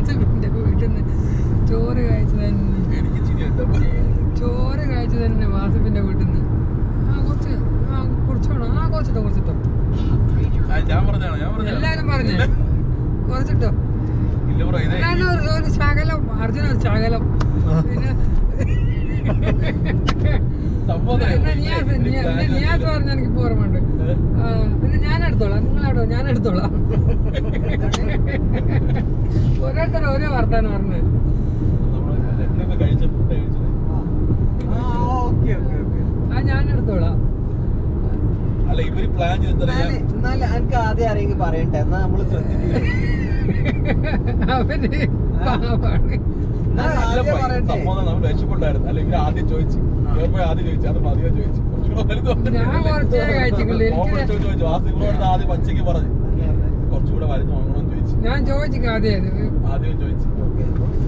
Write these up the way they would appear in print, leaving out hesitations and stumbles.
വാസവിന്റെ വീട്ടിൽ നിന്ന് ചോറ് കഴിച്ചു തന്നെ വാസവിന്റെ വീട്ടിൽ നിന്ന് കുറച്ചിട്ടോ എല്ലാരും പറഞ്ഞേ കുറച്ചിട്ടോ ഒരു ശകലം അർജുന ഒരു ശകലം പിന്നെ നിയാസ് പറഞ്ഞ എനിക്ക് ഓർമ്മയുണ്ട് പിന്നെ ഞാൻ എടുത്തോളാം നിങ്ങളെടോ ഞാൻ എടുത്തോളാം ഓരോരുത്തരും ഓരോ വർത്താനം പറഞ്ഞു ഞാൻ എടുത്തോളാം എനിക്ക് ആദ്യം ആരെങ്കിലും പറയട്ടെ എന്നാ നമ്മള് ശ്രദ്ധിക്കില്ല അവന് പാവാണ് ഞാൻ കുറച്ചേ കഴിച്ചിട്ടില്ല ഞാൻ ചോദിച്ചു ആദ്യം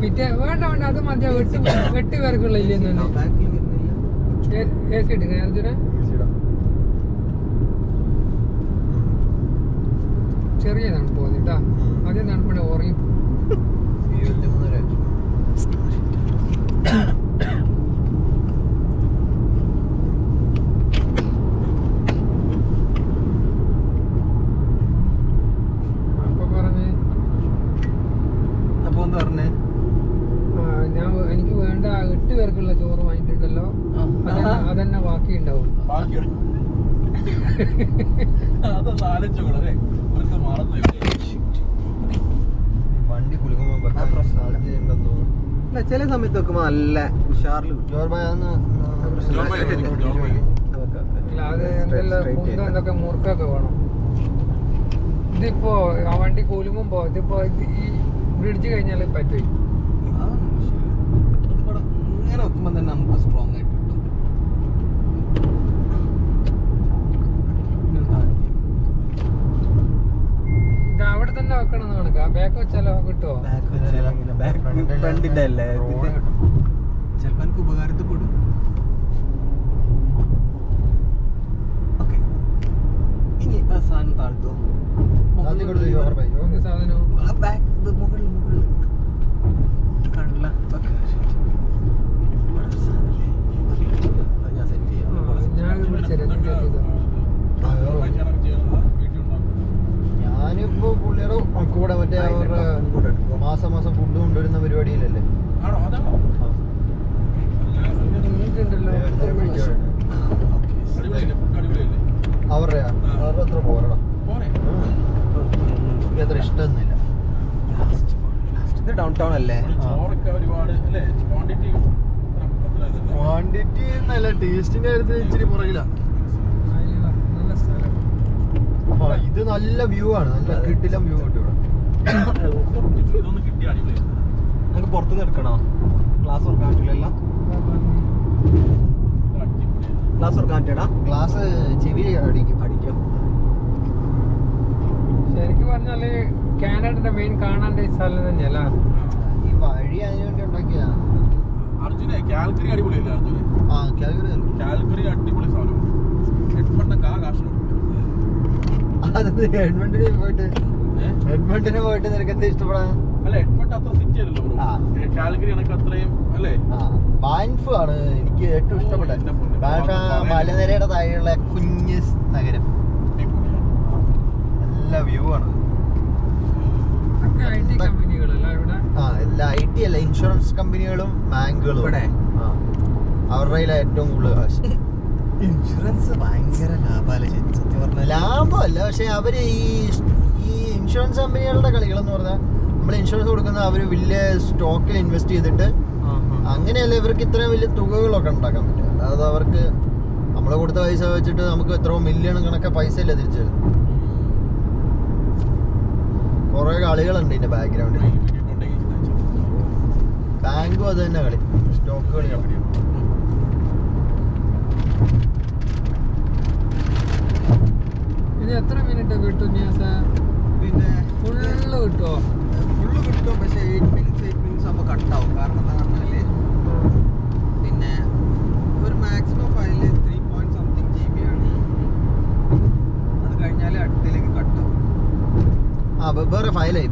പിറ്റേ വേണ്ട അത് മതിയാ 8 പേർക്കുള്ള ഇല്ലെന്നു എ സി ഇടുക അർജുന ചെറിയ തണുപ്പ് തോന്നിട്ടാ ആദ്യം തണുപ്പിടെ ഉറങ്ങി എനിക്ക് വേണ്ട 8 പേർക്കുള്ള ചോറ് വാങ്ങിയിട്ടുണ്ടല്ലോ അതന്നെ ബാക്കി ഉണ്ടാവും ചില സമയത്ത് നോക്കുമ്പോ നല്ല ഉഷാറിൽ അത് എന്തൊക്കെ മൂർക്കൊക്കെ വേണം. ഇതിപ്പോ ആ വണ്ടി കുലുങ്ങുമ്പോ ഇതിപ്പോ ഈ ബ്രിഡ്ജ് കഴിഞ്ഞാൽ പറ്റും. ഇങ്ങനെ വെക്കുമ്പോ തന്നെ നമുക്ക് സ്ട്രോങ് ആയിട്ട് കിട്ടും. ഇത് അവിടെ തന്നെ വെക്കണം കണക്കാ. ബാക്ക് വെച്ചാലോ കിട്ടുമോ? ഫ്രണ്ടിന്റെ അല്ലേ ചിലപ്പോ എനിക്ക് ഉപകാരത്തിൽപ്പെടും. ഓക്കെ ഇനി ആ സാധനം താഴ്ത്തോ സാധനം മുകളിൽ കണ്ടില്ല. ഞാനിപ്പോ പുള്ളിയുടെ കൂടെ മറ്റേ അവരുടെ മാസം ഫുഡ് കൊണ്ടുവരുന്ന പരിപാടിയിലല്ലേ. അവരുടെ അത്ര പോരടാ, അത്ര ഇഷ്ടമൊന്നുമില്ല. ഡൗൺ ടൗൺ അല്ലേ? ക്വാണ്ടിറ്റി എന്നല്ല, ടേസ്റ്റിന്റെ കാര്യത്തിൽ ഇച്ചിരി പുറകില. ഇത് നല്ല വ്യൂ ആണ്, നല്ല കിട്ടില്ല വ്യൂ കിട്ടും ഇവിടെ. നമുക്ക് പുറത്തുനിന്ന് എടുക്കണോ? ഗ്ലാസ് തുറക്കാൻ പറ്റില്ല. ഗ്ലാസ് തുറക്കാൻ പറ്റടാ? ഗ്ലാസ് ചെവി അടിക്കും. ശരിക്കും പറഞ്ഞാല് കാനഡയുടെ മെയിൻ കാണേണ്ട സ്ഥലം തന്നെയല്ല ഈ വഴി. അതിനുവേണ്ടി ഉണ്ടാക്കിയാ അർജുനെ കാൽഗറി അടിപൊളിയല്ലേ അർജുനെ? കാൽഗറി അടിപൊളി സാധനം. എഡ്മണ്ടിന് പോയിട്ട് നിനക്ക് എന്താ ഇഷ്ടപ്പെടാൻ? അല്ല എഡ്മണ്ട് അത്ര സിറ്റി അല്ലല്ലോ ബ്രോ. കാൽഗറി എനിക്ക് അത്രയും അല്ലേ. ബാൻഫ് ആണ് എനിക്ക് ഏറ്റവും ഇഷ്ടപ്പെട്ടത്. മലനിരയുടെ താഴെയുള്ള കുഞ്ഞ് നഗരം, നല്ല വ്യൂ ആണ്. എല്ലാ IT അല്ല, ഇൻഷുറൻസ് കമ്പനികളും ബാങ്കുകളും ഇവിടെ അവരുടെ ഏറ്റവും കൂടുതൽ കാശ്. ഇൻഷുറൻസ് ഭയങ്കര ലാഭമല്ല സത്യം പറഞ്ഞാൽ. ലാഭമല്ല, പക്ഷെ അവര് ഈ ഇൻഷുറൻസ് കമ്പനികളുടെ കളികളെന്ന് പറഞ്ഞാൽ നമ്മൾ ഇൻഷുറൻസ് കൊടുക്കുന്ന അവര് വലിയ സ്റ്റോക്കിൽ ഇൻവെസ്റ്റ് ചെയ്തിട്ട് അങ്ങനെയല്ല ഇവർക്ക് ഇത്രയും വലിയ തുകകളൊക്കെ ഉണ്ടാക്കാൻ പറ്റും. അതായത് അവർക്ക് നമ്മൾ കൊടുത്ത പൈസ വെച്ചിട്ട് നമുക്ക് എത്രയോ മില്യൺ കണക്കെ പൈസ ഇല്ല തിരിച്ചു തരുന്നത്. കുറെ കളികളുണ്ട് ഇതിന്റെ ബാക്ക്ഗ്രൗണ്ടിൽ. ബാങ്കും അത് തന്നെ കളി, സ്റ്റോക്ക് കളികളാണ്. ഇത് എത്ര മിനിറ്റ് കിട്ടും? പിന്നെ ഫുള്ള് കിട്ടുമോ? ഫുള്ള് കിട്ടും, പക്ഷെ 8 മിനിറ്റ്സ് ആകുമ്പോൾ കട്ടാവും. കാരണം എന്താ പറഞ്ഞാല് പിന്നെ ഒരു മാക്സിമം ഫയല് 3.something GB ആണ്. അത് കഴിഞ്ഞാൽ അടുത്തേക്ക് കട്ടാവും. വേറെ ഫയലായി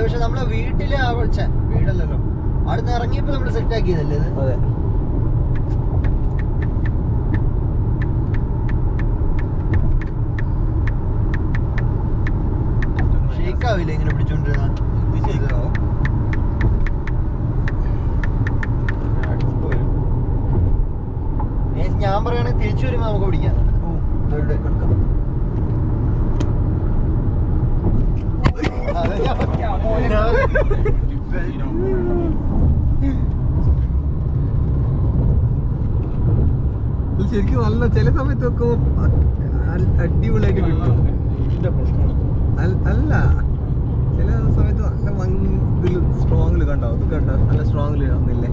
പക്ഷെ നമ്മളെ വീട്ടിലെ വീടല്ലല്ലോ, അവിടെ ഇറങ്ങിയപ്പോ നമ്മള് സെറ്റ് ആക്കിയതല്ലേ ഇത്? അതെ. ഷേക്കാവില്ല ഇങ്ങനെ പിടിച്ചോണ്ടിരുന്ന. ഞാൻ പറയുകയാണെങ്കിൽ തിരിച്ചു വരുമ്പോ നമുക്ക് പിടിക്കാം. ശരിക്കും നല്ല ചില സമയത്ത് വെക്കുമ്പോ അടിപൊളിയായിട്ട് കിട്ടും. അല്ല ചില സമയത്ത് നല്ല ഇതിൽ സ്ട്രോങ്ങില് കണ്ടോ, ഇത് കണ്ടോ, നല്ല സ്ട്രോങ്ങില് ഒന്നില്ലേ.